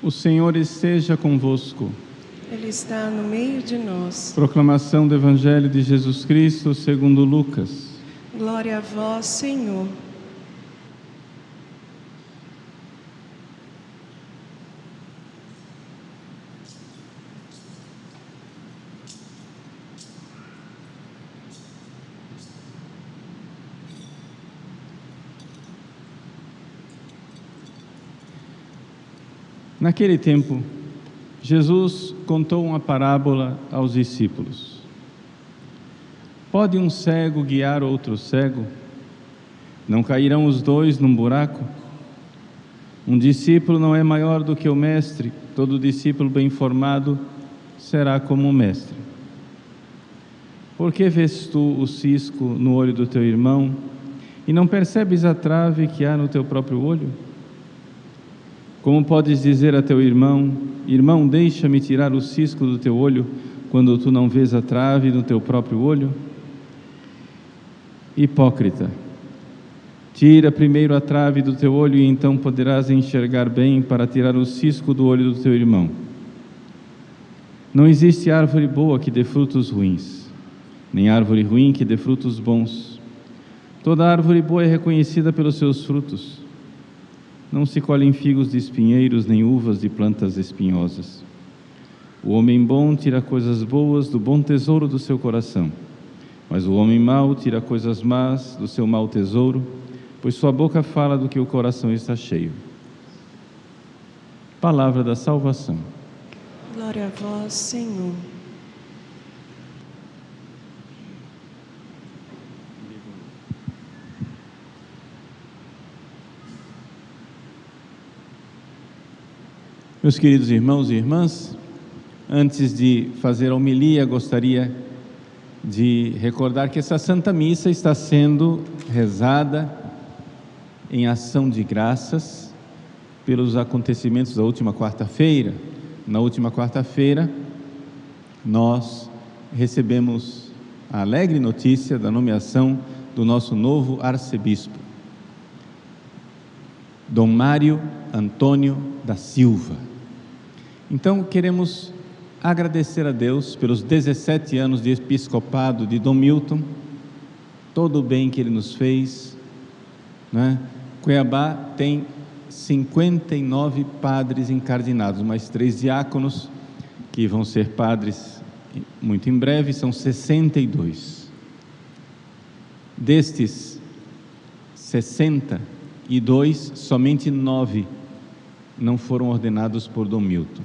O Senhor esteja convosco. Ele está no meio de nós. Proclamação do Evangelho de Jesus Cristo segundo Lucas. Glória a vós, Senhor. Naquele tempo, Jesus contou uma parábola aos discípulos. Pode um cego guiar outro cego? Não cairão os dois num buraco? Um discípulo não é maior do que o mestre. Todo discípulo bem formado será como o mestre. Por que vês tu o cisco no olho do teu irmão e não percebes a trave que há no teu próprio olho? Como podes dizer a teu irmão: irmão, deixa-me tirar o cisco do teu olho, quando tu não vês a trave no teu próprio olho? Hipócrita, tira primeiro a trave do teu olho e então poderás enxergar bem para tirar o cisco do olho do teu irmão. Não existe árvore boa que dê frutos ruins, nem árvore ruim que dê frutos bons. Toda árvore boa é reconhecida pelos seus frutos. Não se colhem figos de espinheiros, nem uvas de plantas espinhosas. O homem bom tira coisas boas do bom tesouro do seu coração, mas o homem mau tira coisas más do seu mau tesouro, pois sua boca fala do que o coração está cheio. Palavra da salvação. Glória a vós, Senhor. Meus queridos irmãos e irmãs, antes de fazer a homilia, gostaria de recordar que essa Santa Missa está sendo rezada em ação de graças pelos acontecimentos da última quarta-feira. Na última quarta-feira, nós recebemos a alegre notícia da nomeação do nosso novo arcebispo, Dom Mário Antônio da Silva. Então, queremos agradecer a Deus pelos 17 anos de episcopado de Dom Milton, todo o bem que ele nos fez, né? Cuiabá tem 59 padres encardinados, mais 3 diáconos, que vão ser padres muito em breve, são 62. Destes 62, somente 9 não foram ordenados por Dom Milton.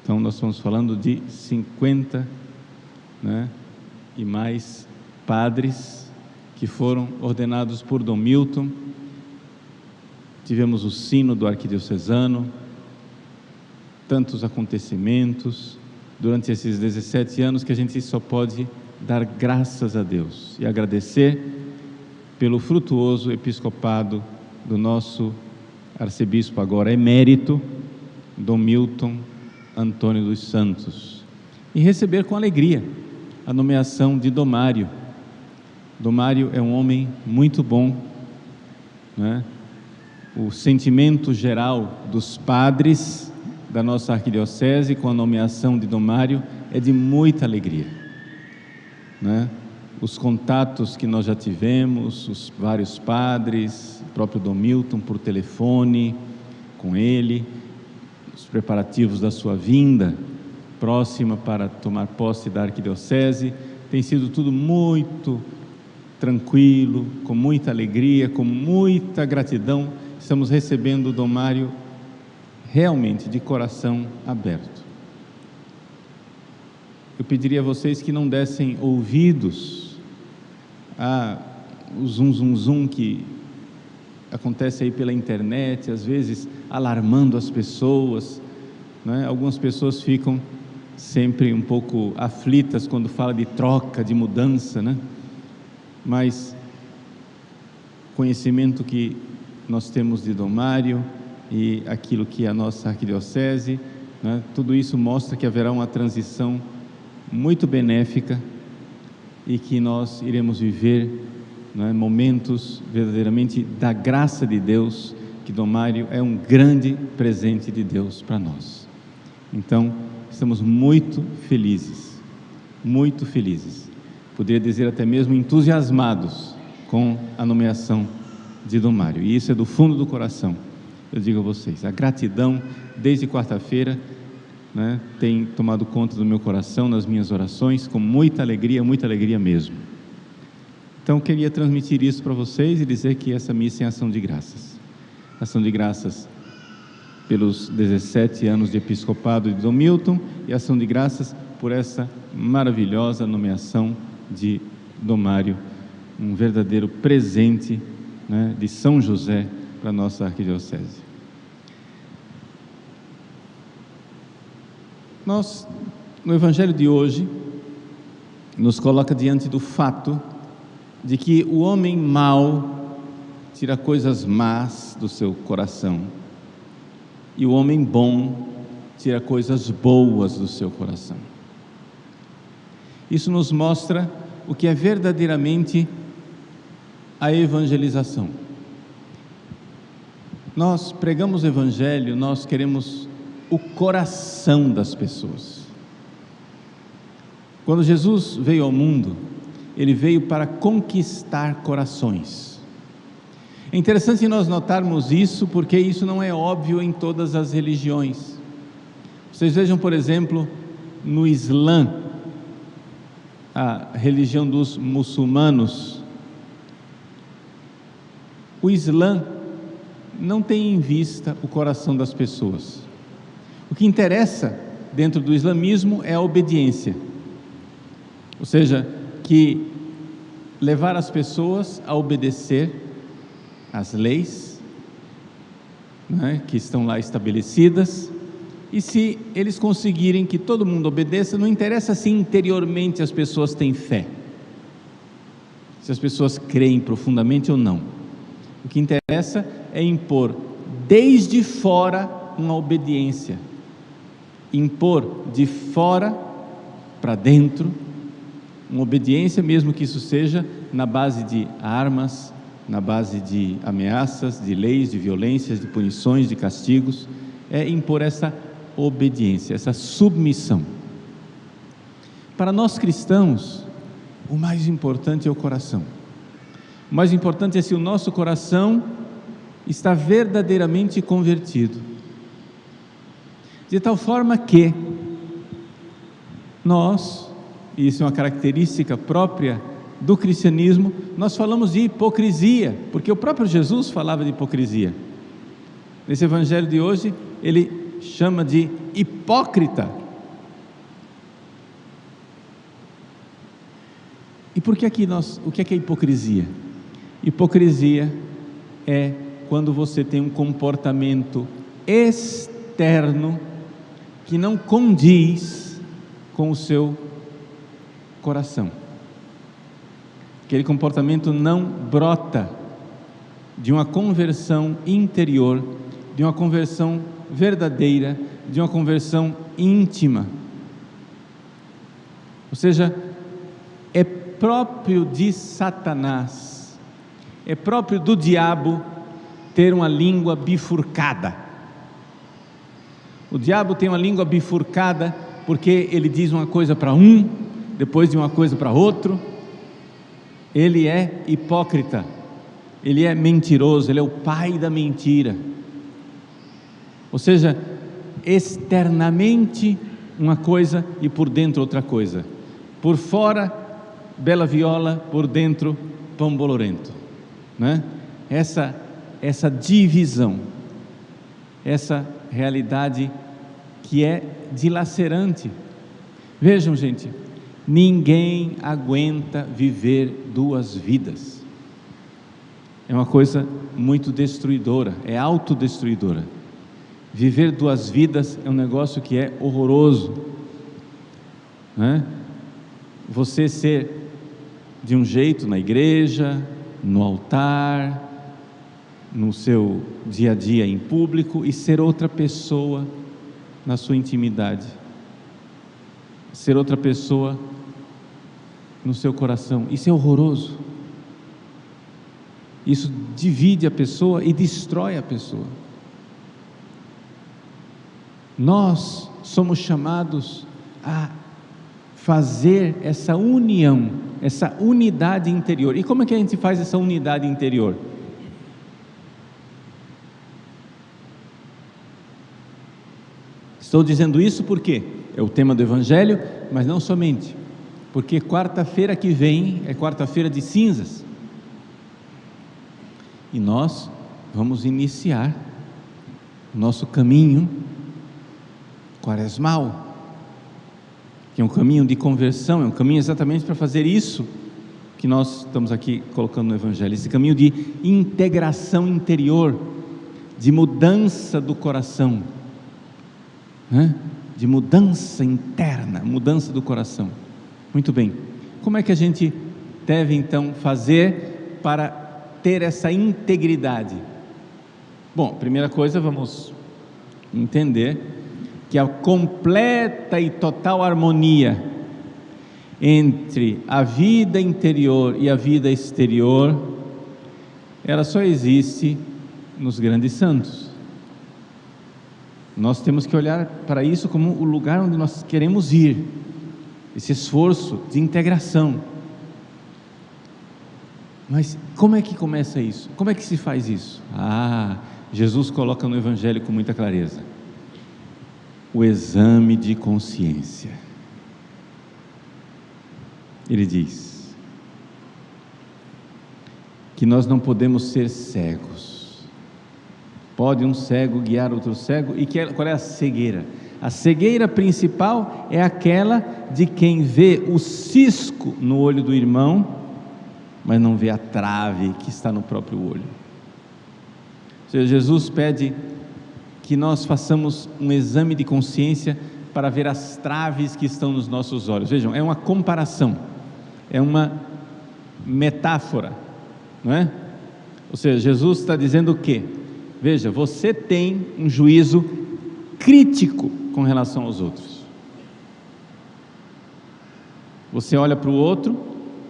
Então nós estamos falando de 50, né, e mais padres que foram ordenados por Dom Milton. Tivemos o sínodo arquidiocesano, tantos acontecimentos durante esses 17 anos que a gente só pode dar graças a Deus e agradecer pelo frutuoso episcopado do nosso arcebispo agora emérito, Dom Milton Antônio dos Santos, e receber com alegria a nomeação de Dom Mário. Dom Mário é um homem muito bom, né? O sentimento geral dos padres da nossa arquidiocese com a nomeação de Dom Mário é de muita alegria, né? Os contatos que nós já tivemos, os vários padres, o próprio Dom Milton por telefone com ele, os preparativos da sua vinda próxima para tomar posse da arquidiocese, tem sido tudo muito tranquilo, com muita alegria, com muita gratidão. Estamos recebendo o Dom Mário realmente de coração aberto. Eu pediria a vocês que não dessem ouvidos o zum que acontece aí pela internet, às vezes alarmando as pessoas, né? Algumas pessoas ficam sempre um pouco aflitas quando fala de troca, de mudança, né? Mas conhecimento que nós temos de Dom Mário e aquilo que é a nossa arquidiocese, né? Tudo isso mostra que haverá uma transição muito benéfica e que nós iremos viver, né, momentos verdadeiramente da graça de Deus, que que Dom Mário é um grande presente de Deus para nós. Então, estamos muito felizes, poderia dizer até mesmo entusiasmados com a nomeação de Dom Mário, e isso é do fundo do coração. Eu digo a vocês, a gratidão desde quarta-feira, né, tem tomado conta do meu coração, nas minhas orações, com muita alegria mesmo. Então, queria transmitir isso para vocês e dizer que essa missa é ação de graças pelos 17 anos de episcopado de Dom Milton, e ação de graças por essa maravilhosa nomeação de Dom Mário, um verdadeiro presente, né, de São José para a nossa arquidiocese. No Evangelho de hoje, nos coloca diante do fato de que o homem mau tira coisas más do seu coração, e o homem bom tira coisas boas do seu coração. Isso nos mostra o que é verdadeiramente a evangelização. Nós pregamos o Evangelho, nós queremos o coração das pessoas. Quando Jesus veio ao mundo, Ele veio para conquistar corações. É interessante nós notarmos isso, porque isso não é óbvio em todas as religiões. Vocês vejam, por exemplo, no Islã, a religião dos muçulmanos. O Islã não tem em vista o coração das pessoas. O que interessa dentro do islamismo é a obediência, ou seja, que levar as pessoas a obedecer às leis, né, que estão lá estabelecidas, e se eles conseguirem que todo mundo obedeça, não interessa se interiormente as pessoas têm fé, se as pessoas creem profundamente ou não. O que interessa é impor desde fora uma obediência, impor de fora para dentro uma obediência, mesmo que isso seja na base de armas, na base de ameaças, de leis, de violências, de punições, de castigos. É impor essa obediência, essa submissão. Para nós cristãos, o mais importante é o coração. O mais importante é se o nosso coração está verdadeiramente convertido, de tal forma que nós, e isso é uma característica própria do cristianismo, nós falamos de hipocrisia, porque o próprio Jesus falava de hipocrisia. Nesse evangelho de hoje, ele chama de hipócrita. E por que aqui o que é hipocrisia? Hipocrisia é quando você tem um comportamento externo que não condiz com o seu coração. Aquele comportamento não brota de uma conversão interior, de uma conversão verdadeira, de uma conversão íntima. Ou seja, é próprio de Satanás, é próprio do diabo ter uma língua bifurcada. O diabo tem uma língua bifurcada porque ele diz uma coisa para um, depois de uma coisa para outro. Ele é hipócrita, ele é mentiroso, ele é o pai da mentira. Ou seja, externamente uma coisa e por dentro outra coisa. Por fora, bela viola, por dentro, pão bolorento, né? Essa divisão, essa realidade que é dilacerante. Vejam, gente, ninguém aguenta viver duas vidas. É uma coisa muito destruidora, é autodestruidora. Viver duas vidas é um negócio que é horroroso, né? Você ser de um jeito na igreja, no altar, no seu dia a dia em público, e ser outra pessoa na sua intimidade, ser outra pessoa no seu coração. Isso é horroroso. Isso divide a pessoa e destrói a pessoa. Nós somos chamados a fazer essa união, essa unidade interior. E como é que a gente faz essa unidade interior? Estou dizendo isso porque é o tema do Evangelho, mas não somente, porque quarta-feira que vem é quarta-feira de cinzas, e nós vamos iniciar o nosso caminho quaresmal, que é um caminho de conversão, é um caminho exatamente para fazer isso que nós estamos aqui colocando no Evangelho, esse caminho de integração interior, de mudança do coração, de mudança interna, mudança do coração. Muito bem, como é que a gente deve então fazer para ter essa integridade? Bom, primeira coisa, vamos entender que a completa e total harmonia entre a vida interior e a vida exterior, ela só existe nos grandes santos. Nós temos que olhar para isso como o lugar onde nós queremos ir, esse esforço de integração. Mas como é que começa isso? Como é que se faz isso? Jesus coloca no Evangelho com muita clareza: o exame de consciência. Ele diz que nós não podemos ser cegos. Pode um cego guiar outro cego? E qual é a cegueira? A cegueira principal é aquela de quem vê o cisco no olho do irmão, mas não vê a trave que está no próprio olho. Ou seja, Jesus pede que nós façamos um exame de consciência para ver as traves que estão nos nossos olhos. Vejam, é uma comparação, é uma metáfora, não é? Ou seja, Jesus está dizendo o quê? Veja, você tem um juízo crítico com relação aos outros. Você olha para o outro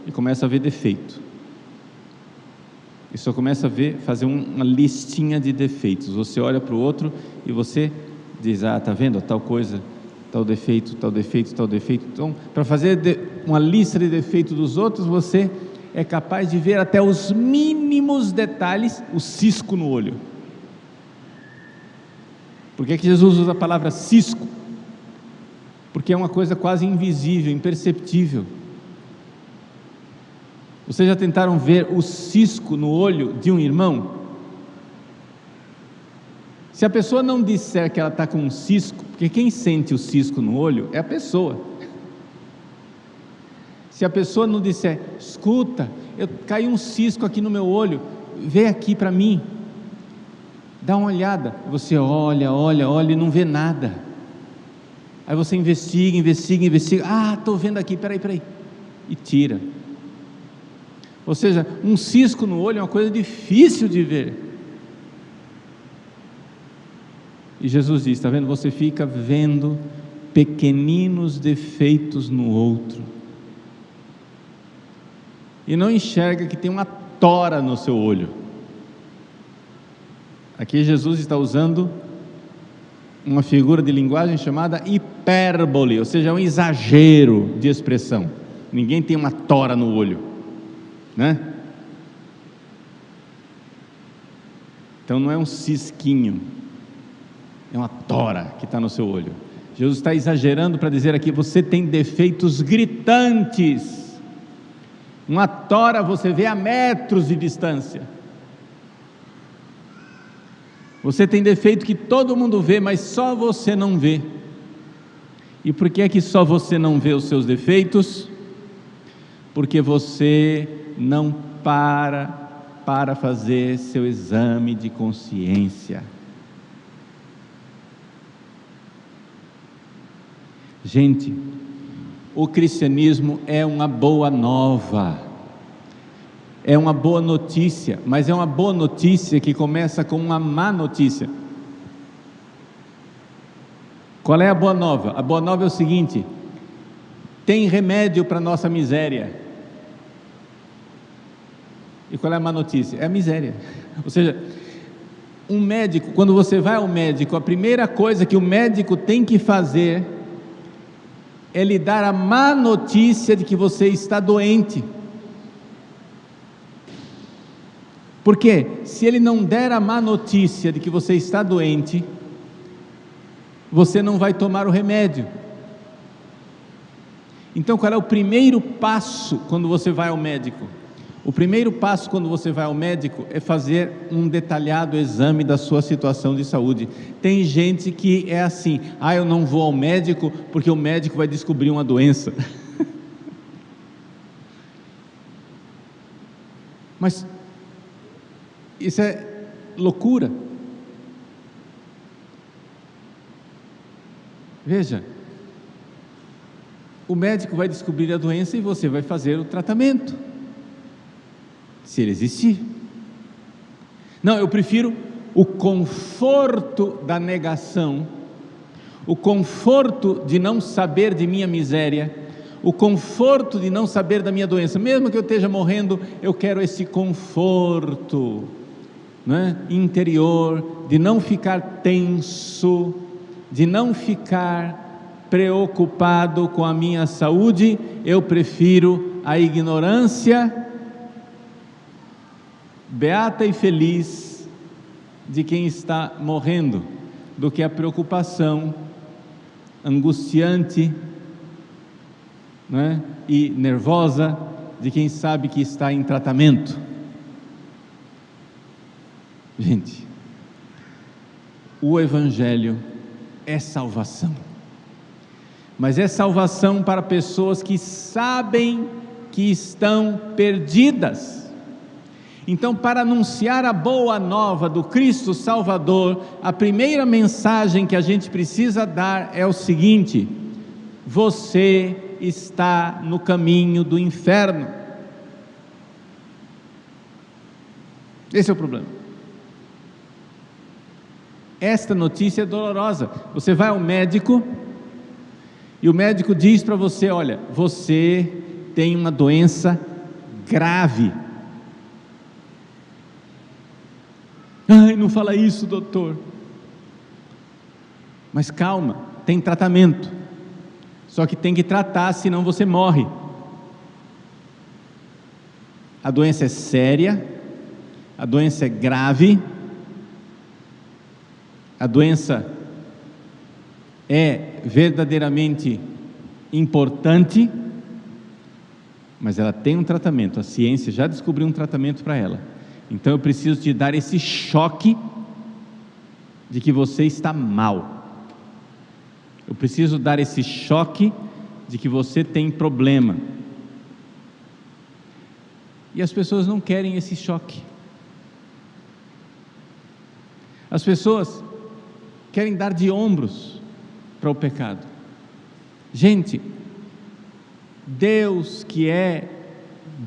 e começa a ver defeito. E só começa a fazer uma listinha de defeitos. Você olha para o outro e você diz: está vendo tal coisa, tal defeito, tal defeito, tal defeito. Então, para fazer uma lista de defeitos dos outros, você é capaz de ver até os mínimos detalhes, o cisco no olho. Por que Jesus usa a palavra cisco? Porque é uma coisa quase invisível, imperceptível. Vocês já tentaram ver o cisco no olho de um irmão? Se a pessoa não disser que ela está com um cisco, porque quem sente o cisco no olho é a pessoa. Se a pessoa não disser: escuta, caiu um cisco aqui no meu olho, vê aqui para mim, dá uma olhada. Você olha e não vê nada. Aí você investiga, estou vendo aqui, peraí, e tira. Ou seja, um cisco no olho é uma coisa difícil de ver. E Jesus diz: está vendo? Você fica vendo pequeninos defeitos no outro e não enxerga que tem uma tora no seu olho. Aqui Jesus está usando uma figura de linguagem chamada hipérbole, ou seja, um exagero de expressão. Ninguém tem uma tora no olho, né? Então não é um cisquinho, é uma tora que está no seu olho. Jesus está exagerando para dizer aqui: você tem defeitos gritantes. Uma tora você vê a metros de distância. Você tem defeito que todo mundo vê, mas só você não vê. E por que é que só você não vê os seus defeitos? Porque você não para fazer seu exame de consciência. Gente, o cristianismo é uma boa nova, é uma boa notícia, mas é uma boa notícia que começa com uma má notícia. Qual é a boa nova? A boa nova é o seguinte: tem remédio para a nossa miséria. E qual é a má notícia? É a miséria. Ou seja, um médico, quando você vai ao médico, a primeira coisa que o médico tem que fazer é lhe dar a má notícia de que você está doente. Porque se ele não der a má notícia de que você está doente, você não vai tomar o remédio. Então, qual é o primeiro passo quando você vai ao médico? O primeiro passo quando você vai ao médico é fazer um detalhado exame da sua situação de saúde. Tem gente que é assim: eu não vou ao médico porque o médico vai descobrir uma doença. Mas isso é loucura. Veja, o médico vai descobrir a doença e você vai fazer o tratamento, se ele existir. Não, eu prefiro o conforto da negação, o conforto de não saber de minha miséria, o conforto de não saber da minha doença. Mesmo que eu esteja morrendo, eu quero esse conforto, né, interior, de não ficar tenso, de não ficar preocupado com a minha saúde. Eu prefiro a ignorância beata e feliz de quem está morrendo, do que a preocupação angustiante, né, e nervosa de quem sabe que está em tratamento. Gente, o Evangelho é salvação, mas é salvação para pessoas que sabem que estão perdidas. Então, para anunciar a boa nova do Cristo Salvador, a primeira mensagem que a gente precisa dar é o seguinte: você está no caminho do inferno. Esse é o problema. Esta notícia é dolorosa. Você vai ao médico e o médico diz para você: olha, você tem uma doença grave. Ai, não fala isso, doutor. Mas calma, tem tratamento. Só que tem que tratar, senão você morre. A doença é séria, a doença é grave, a doença é verdadeiramente importante, mas ela tem um tratamento. A ciência já descobriu um tratamento para ela. Então eu preciso te dar esse choque de que você está mal. Eu preciso dar esse choque de que você tem problema. E as pessoas não querem esse choque. As pessoas querem dar de ombros para o pecado. Gente, Deus que é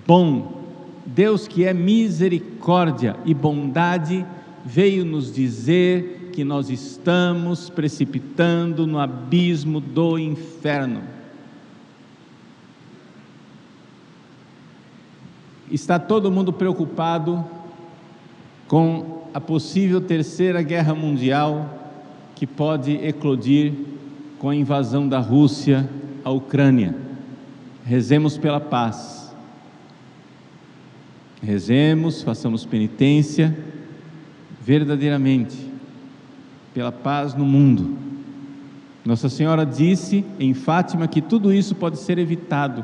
bom, Deus que é misericórdia e bondade, veio nos dizer que nós estamos precipitando no abismo do inferno. Está todo mundo preocupado com a possível terceira guerra mundial que pode eclodir com a invasão da Rússia à Ucrânia. Rezemos pela paz. Rezemos, façamos penitência verdadeiramente pela paz no mundo. Nossa Senhora disse em Fátima que tudo isso pode ser evitado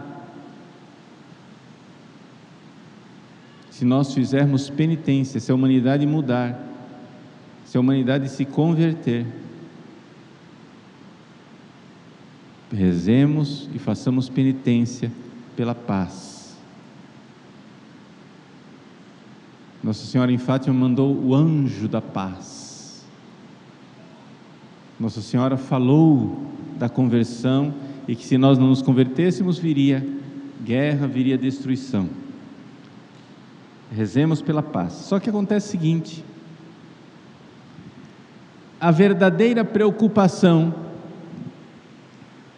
se nós fizermos penitência, se a humanidade mudar, se a humanidade se converter. Rezemos e façamos penitência pela paz. Nossa Senhora em Fátima mandou o anjo da paz. Nossa Senhora falou da conversão e que se nós não nos convertêssemos viria guerra, viria destruição. Rezemos pela paz. Só que acontece o seguinte: a verdadeira preocupação,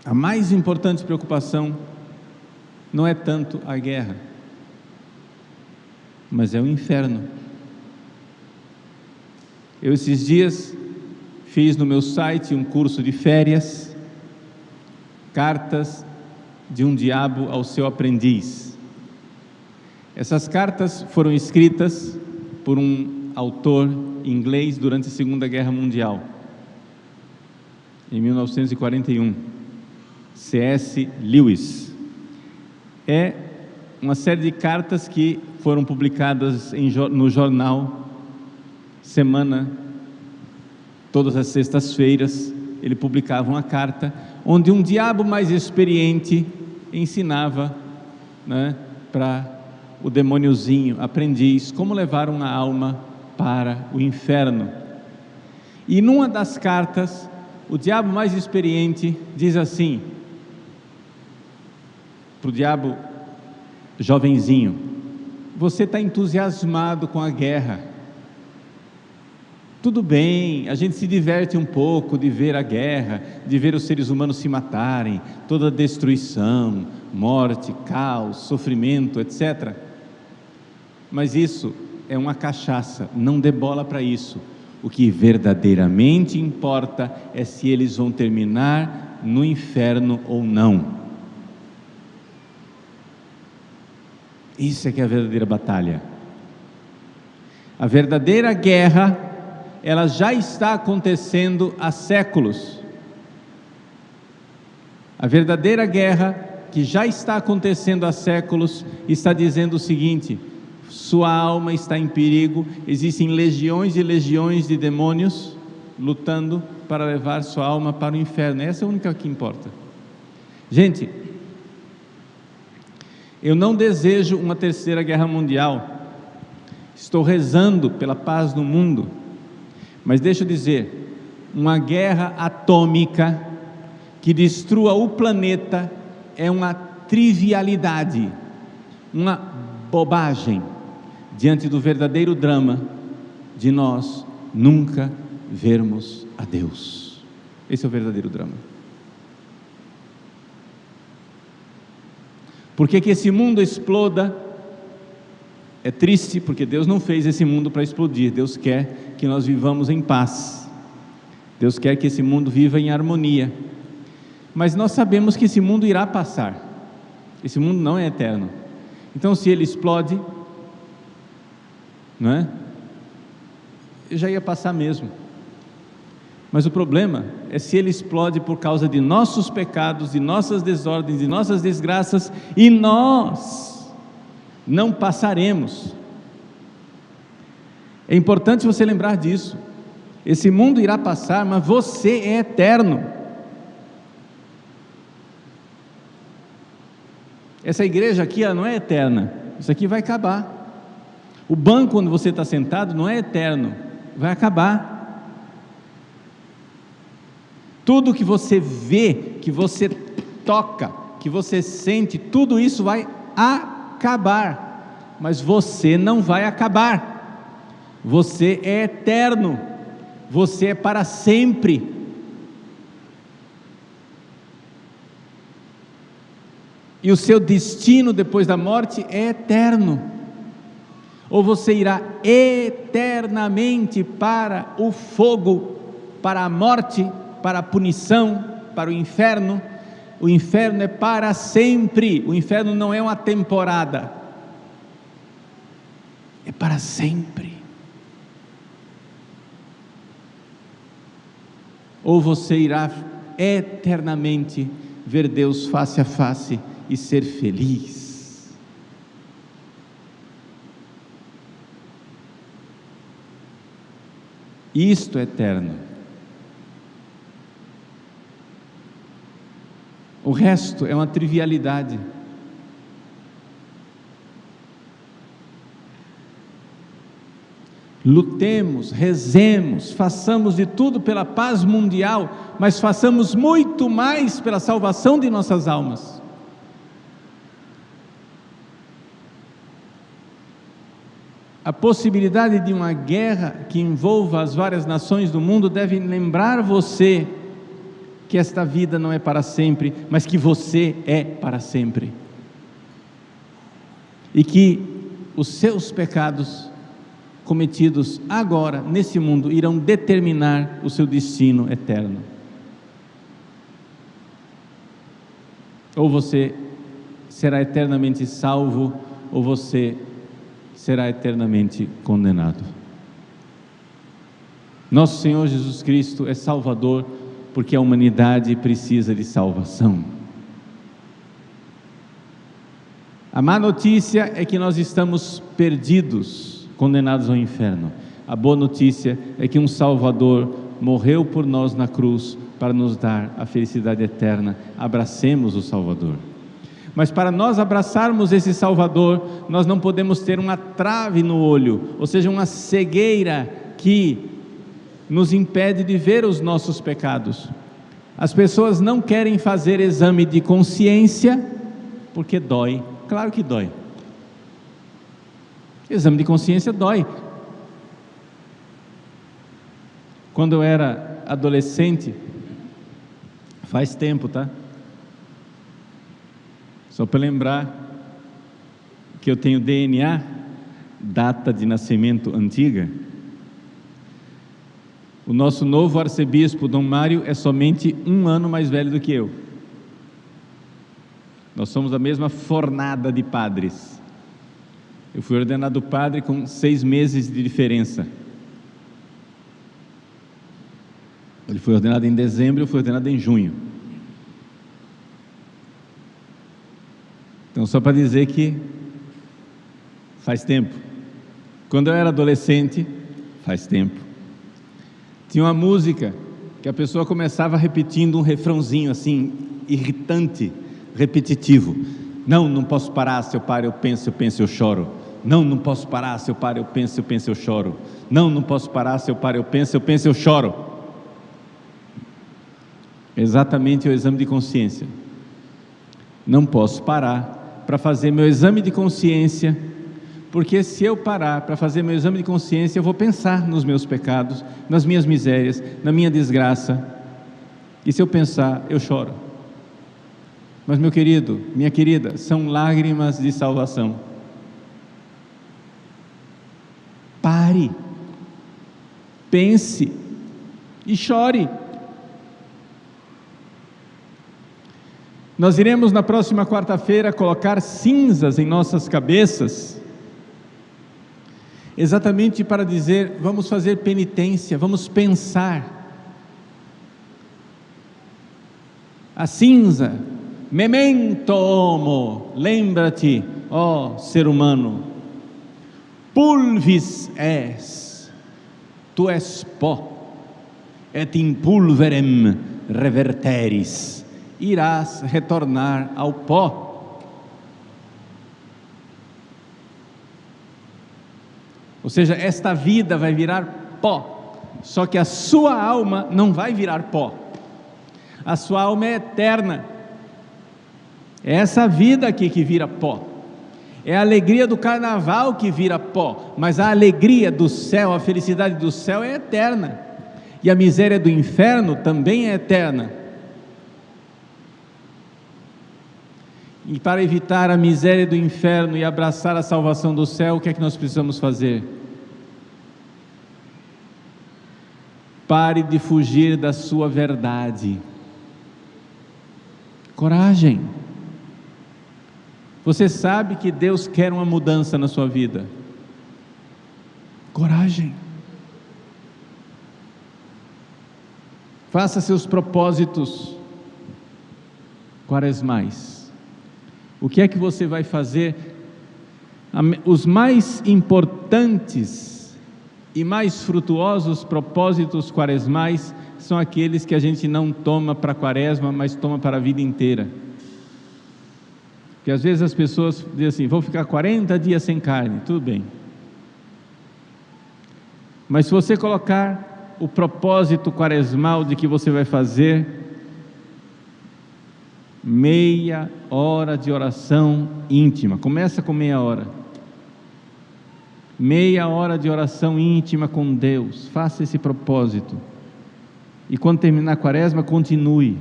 a mais importante preocupação, não é tanto a guerra, mas é o inferno. Eu esses dias fiz no meu site um curso de férias, cartas de um diabo ao seu aprendiz. Essas cartas foram escritas por um autor inglês durante a Segunda Guerra Mundial, em 1941, C.S. Lewis. É uma série de cartas que foram publicadas no jornal Semana. Todas as sextas-feiras ele publicava uma carta onde um diabo mais experiente ensinava, para o demôniozinho, aprendiz, como levar uma alma para o inferno. E numa das cartas, o diabo mais experiente diz assim para o diabo jovenzinho: você está entusiasmado com a guerra, tudo bem, a gente se diverte um pouco de ver a guerra, de ver os seres humanos se matarem, toda a destruição, morte, caos, sofrimento, etc. Mas isso é uma cachaça, não dê bola para isso. O que verdadeiramente importa é se eles vão terminar no inferno ou não. Isso é que é a verdadeira batalha. A verdadeira guerra, ela já está acontecendo há séculos. A verdadeira guerra, que já está acontecendo há séculos, está dizendo o seguinte: sua alma está em perigo, existem legiões e legiões de demônios lutando para levar sua alma para o inferno. Essa é a única que importa. Gente, eu não desejo uma terceira guerra mundial, estou rezando pela paz no mundo, mas deixa eu dizer, uma guerra atômica que destrua o planeta é uma trivialidade, uma bobagem, diante do verdadeiro drama de nós nunca vermos a Deus. Esse é o verdadeiro drama. Por que esse mundo exploda? É triste, porque Deus não fez esse mundo para explodir. Deus quer que nós vivamos em paz. Deus quer que esse mundo viva em harmonia. Mas nós sabemos que esse mundo irá passar. Esse mundo não é eterno. Então, se ele explode, não é? Já ia passar mesmo. Mas o problema é se ele explode por causa de nossos pecados, de nossas desordens, de nossas desgraças, e nós não passaremos. É importante você lembrar disso. Esse mundo irá passar, mas você é eterno. Essa igreja aqui, ela não é eterna. Isso aqui vai acabar. O banco onde você está sentado não é eterno, vai acabar. Tudo que você vê, que você toca, que você sente, tudo isso vai acabar, mas você não vai acabar. Você é eterno, você é para sempre. E o seu destino depois da morte é eterno. Ou você irá eternamente para o fogo, para a morte, para a punição, para o inferno. O inferno é para sempre. O inferno não é uma temporada, é para sempre. Ou você irá eternamente ver Deus face a face e ser feliz. Isto é eterno. O resto é uma trivialidade. Lutemos, rezemos, façamos de tudo pela paz mundial, mas façamos muito mais pela salvação de nossas almas. A possibilidade de uma guerra que envolva as várias nações do mundo deve lembrar você que esta vida não é para sempre, mas que você é para sempre. E que os seus pecados cometidos agora, nesse mundo, irão determinar o seu destino eterno. Ou você será eternamente salvo, ou você será eternamente condenado. Nosso Senhor Jesus Cristo é Salvador, porque a humanidade precisa de salvação. A má notícia é que nós estamos perdidos, condenados ao inferno. A boa notícia é que um Salvador morreu por nós na cruz para nos dar a felicidade eterna. Abracemos o Salvador. Mas para nós abraçarmos esse Salvador, nós não podemos ter uma trave no olho, ou seja, uma cegueira que nos impede de ver os nossos pecados. As pessoas não querem fazer exame de consciência porque dói. Claro que dói. Exame de consciência dói. Quando eu era adolescente, faz tempo, tá? Só para lembrar que eu tenho DNA, data de nascimento antiga. O nosso novo arcebispo, Dom Mário, é somente 1 ano mais velho do que eu. Nós somos da mesma fornada de padres. Eu fui ordenado padre com 6 meses de diferença. Ele foi ordenado em dezembro, eu fui ordenado em junho. Então, só para dizer que faz tempo. Quando eu era adolescente, faz tempo. Tinha uma música que a pessoa começava repetindo um refrãozinho assim, irritante, repetitivo. Não posso parar, se eu paro eu penso, eu choro. Não posso parar, se eu paro eu penso, eu choro. Não posso parar, se eu paro eu penso, eu choro. Exatamente o exame de consciência. Não posso parar para fazer meu exame de consciência, porque se eu parar para fazer meu exame de consciência, eu vou pensar nos meus pecados, nas minhas misérias, na minha desgraça, e se eu pensar, eu choro. Mas meu querido, minha querida, são lágrimas de salvação. Pare, pense e chore. Nós iremos na próxima quarta-feira colocar cinzas em nossas cabeças, exatamente para dizer, vamos fazer penitência, vamos pensar. A cinza, memento homo, lembra-te, ó ser humano, pulvis es, tu és pó, et in pulverem reverteris, irás retornar ao pó. Ou seja, esta vida vai virar pó, só que a sua alma não vai virar pó. A sua alma é eterna. É essa vida aqui que vira pó. É a alegria do carnaval que vira pó, mas a alegria do céu, a felicidade do céu é eterna. E a miséria do inferno também é eterna. E para evitar a miséria do inferno e abraçar a salvação do céu, o que é que nós precisamos fazer? Pare de fugir da sua verdade. Coragem. Você sabe que Deus quer uma mudança na sua vida. Coragem. Faça seus propósitos quaresmais. O que é que você vai fazer? Os mais importantes e mais frutuosos propósitos quaresmais são aqueles que a gente não toma para a quaresma, mas toma para a vida inteira. Porque às vezes as pessoas dizem assim, vou ficar 40 dias sem carne, tudo bem. Mas se você colocar o propósito quaresmal de que você vai fazer meia hora de oração íntima, começa com meia hora de oração íntima com Deus, faça esse propósito, e quando terminar a quaresma, continue,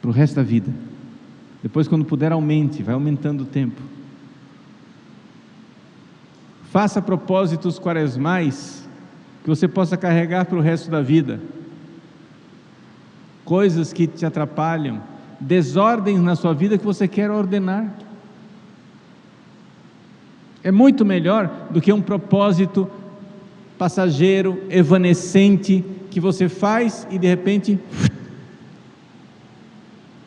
para o resto da vida, depois quando puder aumente, vai aumentando o tempo, Faça propósitos quaresmais que você possa carregar para o resto da vida. Coisas que te atrapalham, desordens na sua vida que você quer ordenar. É muito melhor do que um propósito passageiro, evanescente, que você faz e de repente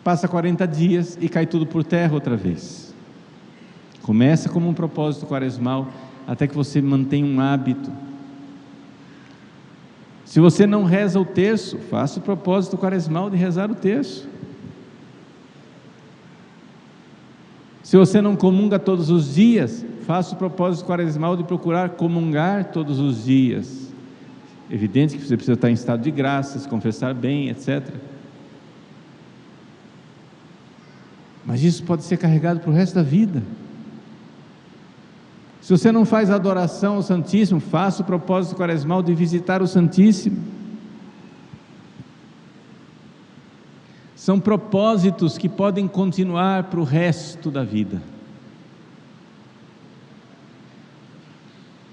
passa 40 dias e cai tudo por terra outra vez. Começa como um propósito quaresmal, até que você mantenha um hábito. Se você não reza o terço, faça o propósito quaresmal de rezar o terço. Se você não comunga todos os dias, faça o propósito quaresmal de procurar comungar todos os dias. Evidente que você precisa estar em estado de graça, se confessar bem, etc. Mas isso pode ser carregado para o resto da vida. Se você não faz adoração ao Santíssimo, faça o propósito quaresmal de visitar o Santíssimo. São propósitos que podem continuar para o resto da vida,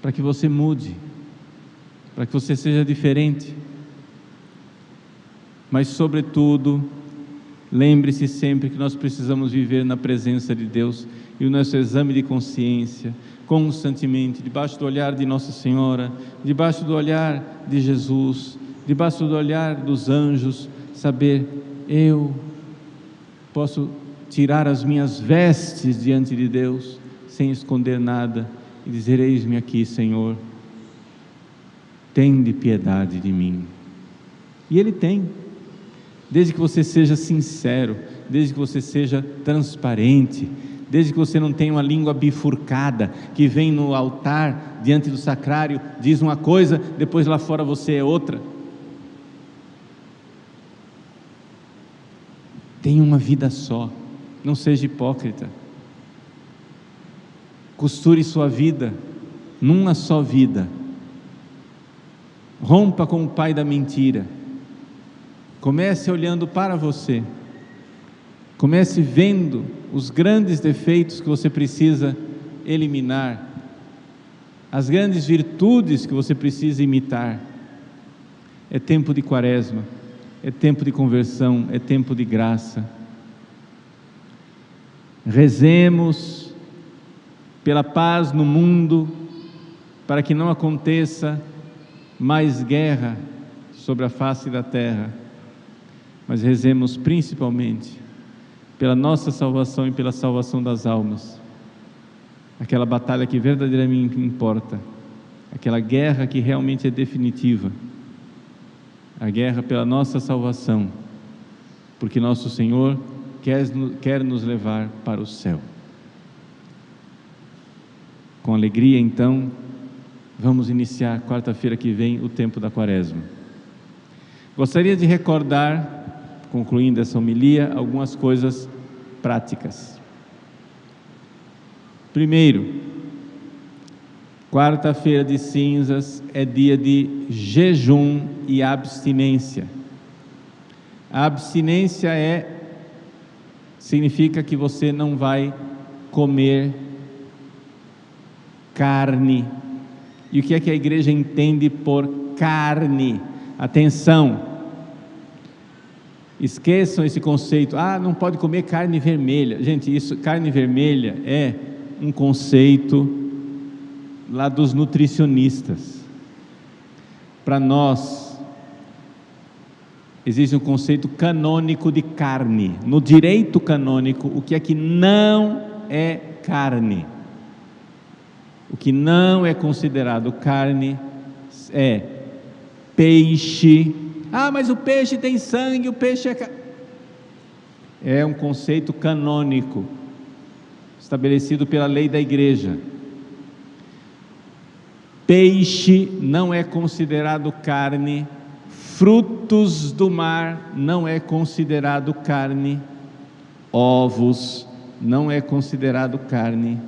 para que você mude, para que você seja diferente. Mas, sobretudo, lembre-se sempre que nós precisamos viver na presença de Deus, e o nosso exame de consciência, constantemente, debaixo do olhar de Nossa Senhora, debaixo do olhar de Jesus, debaixo do olhar dos anjos, saber: eu posso tirar as minhas vestes diante de Deus, sem esconder nada, e dizer: eis-me aqui, Senhor, tende piedade de mim. E Ele tem, desde que você seja sincero, desde que você seja transparente, desde que você não tenha uma língua bifurcada, que vem no altar, diante do sacrário, diz uma coisa, depois lá fora você é outra. Tenha uma vida só, não seja hipócrita. Costure sua vida numa só vida. Rompa com o pai da mentira. Comece olhando para você. Comece vendo os grandes defeitos que você precisa eliminar, as grandes virtudes que você precisa imitar. É tempo de quaresma, é tempo de conversão, é tempo de graça. Rezemos pela paz no mundo, para que não aconteça mais guerra sobre a face da terra, mas rezemos principalmente pela nossa salvação e pela salvação das almas, aquela batalha que verdadeiramente importa, aquela guerra que realmente é definitiva, a guerra pela nossa salvação, porque nosso Senhor quer nos levar para o céu. Com alegria, então, vamos iniciar quarta-feira que vem o tempo da quaresma. Gostaria de recordar, concluindo essa homilia, algumas coisas práticas. Primeiro, quarta-feira de cinzas é dia de jejum e abstinência. A abstinência significa que você não vai comer carne. E o que é que a igreja entende por carne? Atenção! Esqueçam esse conceito: não pode comer carne vermelha. Gente, carne vermelha é um conceito lá dos nutricionistas. Para nós, existe um conceito canônico de carne. No direito canônico, o que é que não é carne? O que não é considerado carne é peixe. Mas o peixe tem sangue, o peixe é um conceito canônico, estabelecido pela lei da igreja. Peixe não é considerado carne, frutos do mar não é considerado carne, ovos não é considerado carne,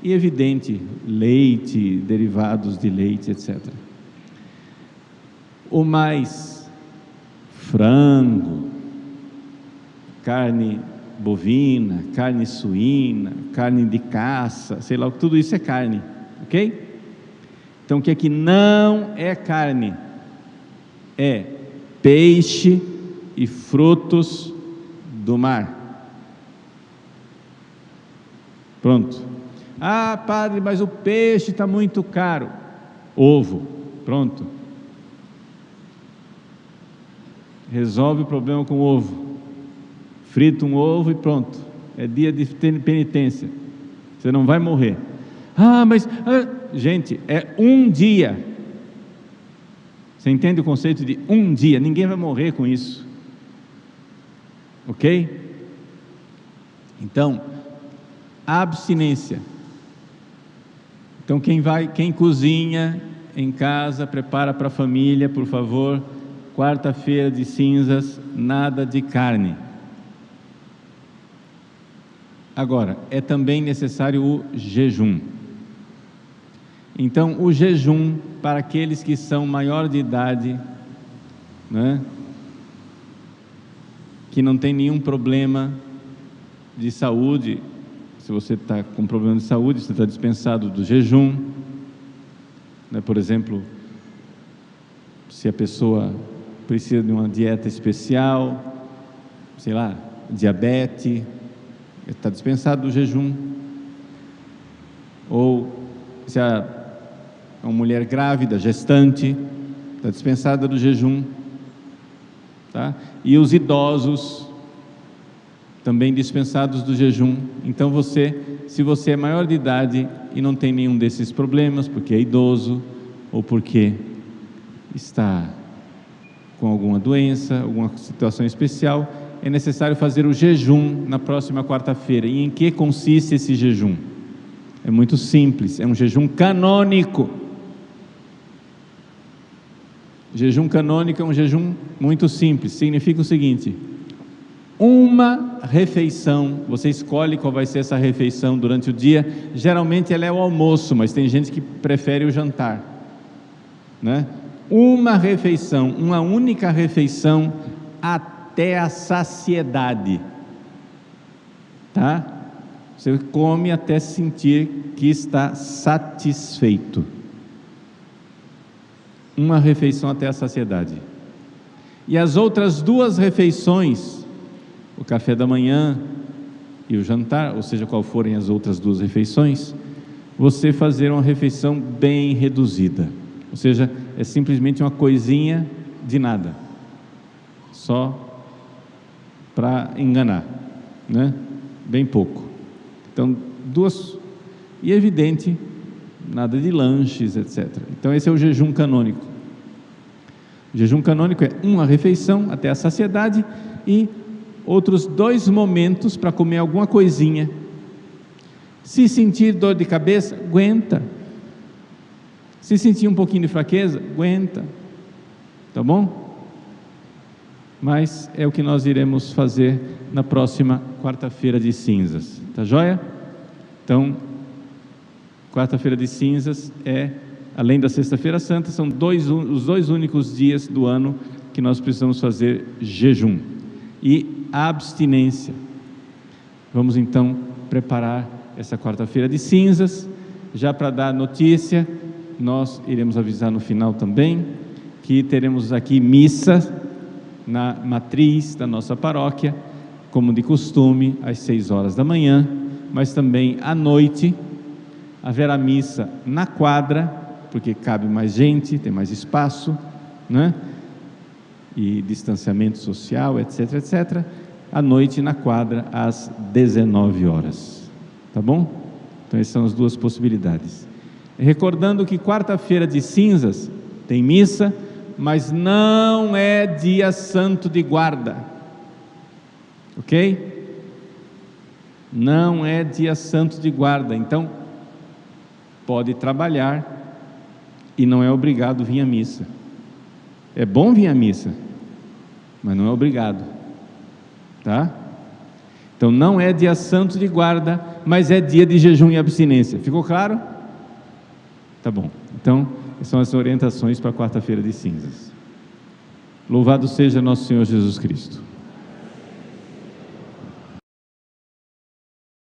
e evidente, leite, derivados de leite, etc. O mais, frango, carne bovina, carne suína, carne de caça, sei lá, tudo isso é carne, ok? Então, o que é que não é carne? É peixe e frutos do mar. Pronto. Ah, padre, mas o peixe está muito caro. Ovo. Pronto. Resolve o problema com o ovo. Frita um ovo e pronto. É dia de penitência. Você não vai morrer. Gente, é um dia. Você entende o conceito de um dia? Ninguém vai morrer com isso. Ok? Então, abstinência. Então, quem cozinha em casa, prepara para a família, por favor, quarta-feira de cinzas, nada de carne. Agora, é também necessário o jejum. Então, o jejum para aqueles que são maior de idade, né, que não tem nenhum problema de saúde. Se você está com problema de saúde, você está dispensado do jejum, né? Por exemplo, se a pessoa precisa de uma dieta especial, sei lá, diabetes, está dispensado do jejum. Ou se uma mulher grávida, gestante, está dispensada do jejum, tá? E os idosos também dispensados do jejum. Então se você é maior de idade e não tem nenhum desses problemas, porque é idoso ou porque está com alguma doença, alguma situação especial, é necessário fazer o jejum na próxima quarta-feira. E em que consiste esse jejum? É muito simples, é um jejum canônico. Jejum canônico é um jejum muito simples, significa o seguinte: uma refeição, você escolhe qual vai ser essa refeição durante o dia, geralmente ela é o almoço, mas tem gente que prefere o jantar, né? Uma refeição, uma única refeição até a saciedade, tá? Você come até sentir que está satisfeito. Uma refeição até a saciedade. E as outras duas refeições, o café da manhã e o jantar, ou seja, qual forem as outras duas refeições, você fazer uma refeição bem reduzida. Ou seja, é simplesmente uma coisinha de nada, só para enganar, né? Bem pouco. Então, e é evidente, nada de lanches, etc. Então esse é o jejum canônico. O jejum canônico é uma refeição até a saciedade e outros 2 momentos para comer alguma coisinha. Se sentir dor de cabeça, aguenta. Se sentir um pouquinho de fraqueza, aguenta. Tá bom? Mas é o que nós iremos fazer na próxima quarta-feira de cinzas. Tá joia? Então, quarta-feira de cinzas além da sexta-feira santa, são os 2 únicos dias do ano que nós precisamos fazer jejum e abstinência. Vamos então preparar essa quarta-feira de cinzas. Já para dar notícia, nós iremos avisar no final também que teremos aqui missa na matriz da nossa paróquia, como de costume, às 6 horas da manhã, mas também à noite haverá missa na quadra, porque cabe mais gente, tem mais espaço, né? E distanciamento social, etc, etc. À noite na quadra, às 19 horas. Tá bom? Então essas são as 2 possibilidades. Recordando que quarta-feira de cinzas tem missa, mas não é dia santo de guarda. Ok? Não é dia santo de guarda. Então, pode trabalhar e não é obrigado vir à missa. É bom vir à missa, mas não é obrigado, tá? Então não é dia santo de guarda, mas é dia de jejum e abstinência. Ficou claro? Tá bom. Então, essas são as orientações para a quarta-feira de cinzas. Louvado seja nosso Senhor Jesus Cristo.